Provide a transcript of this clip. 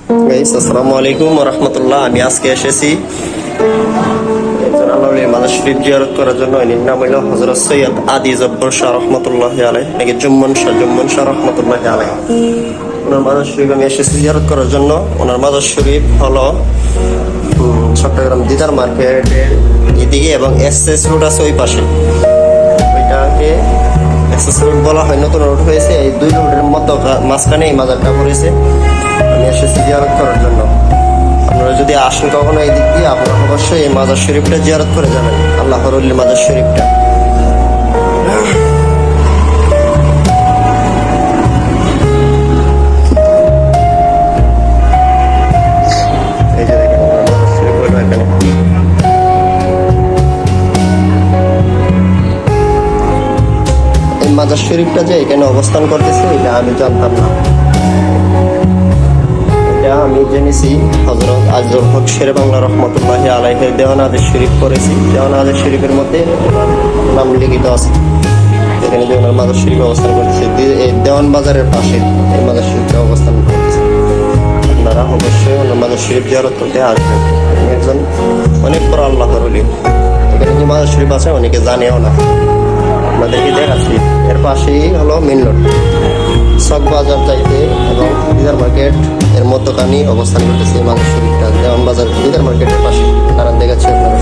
Guys আসসালামু আলাইকুম ওয়া রাহমাতুল্লাহ। আমি আজকে এসেছি একজন আল্লাহর মাজার শরীফ জিয়ারত করার জন্য। এর নাম হলো হযরত সৈয়দ আদি জব্বার শাহ রাহমাতুল্লাহি আলাইহি, নাকি জুম্মন শাহ রাহমাতুল্লাহি আলাইহি। ওনার মাজার শরীফ আমি এসেছি জিয়ারত করার জন্য। ওনার মাজার শরীফ হলো চট্টগ্রাম দিদার মার্কেটের এদিকে এবং এসএস রোড আছে ওই পাশে। ওইটাকে এসএস রোড বলা হয়, নতুন রোড হয়েছে। এই দুই রোডের মধ্যে মাঝখানে এই মাজারটা পড়েছে। আমি এসেছি জিয়ারত করার জন্য। আপনারা যদি আসেন কখনো এই দিক দিয়ে, আপনারা অবশ্যই এই মাজার শরীফটা জিয়ারত করে যাবেন, আল্লাহর ওলি মাজার শরীফটা। এই যে দেখেন মাজার শরীফ হলো এখানে। এই মাজার শরীফটা যে এখানে অবস্থান করতেছে এটা আমি জানতাম না। আমি জেনেছি হযরত আজল হক শের বাংলা রহমতুল্লাহি আলাইহি দেওয়ান আদেশ শরীফ পড়েছি। দেওয়ান আদেশ শরীফের মধ্যে নাম লিখিত আছে। এখানে যে ওনার মাজার শরীফ অবস্থান করতেছে এই দেওয়ান বাজারের পাশে এই মাজার শরীফটা অবস্থান করতেছে। আপনারা অবশ্যই ওনার মাজার শরীফ জিয়ারত করতে আসবেন। উনি একজন অনেক বড় আল্লাহর ওলি। এখানে যে মাজার শরীফ আছে অনেকে জানেও না, আপনাদেরকে দেখাচ্ছি। এর পাশেই হলো মেন রোড, চক বাজার চাইতে এবং দিদার মার্কেট এর মধ্যখানে অবস্থান করতেছে এই মাজার শরীফটা। দেওয়ান বাজার দিদার মার্কেটের পাশে দাঁড়ান, দেখাচ্ছি আপনারা।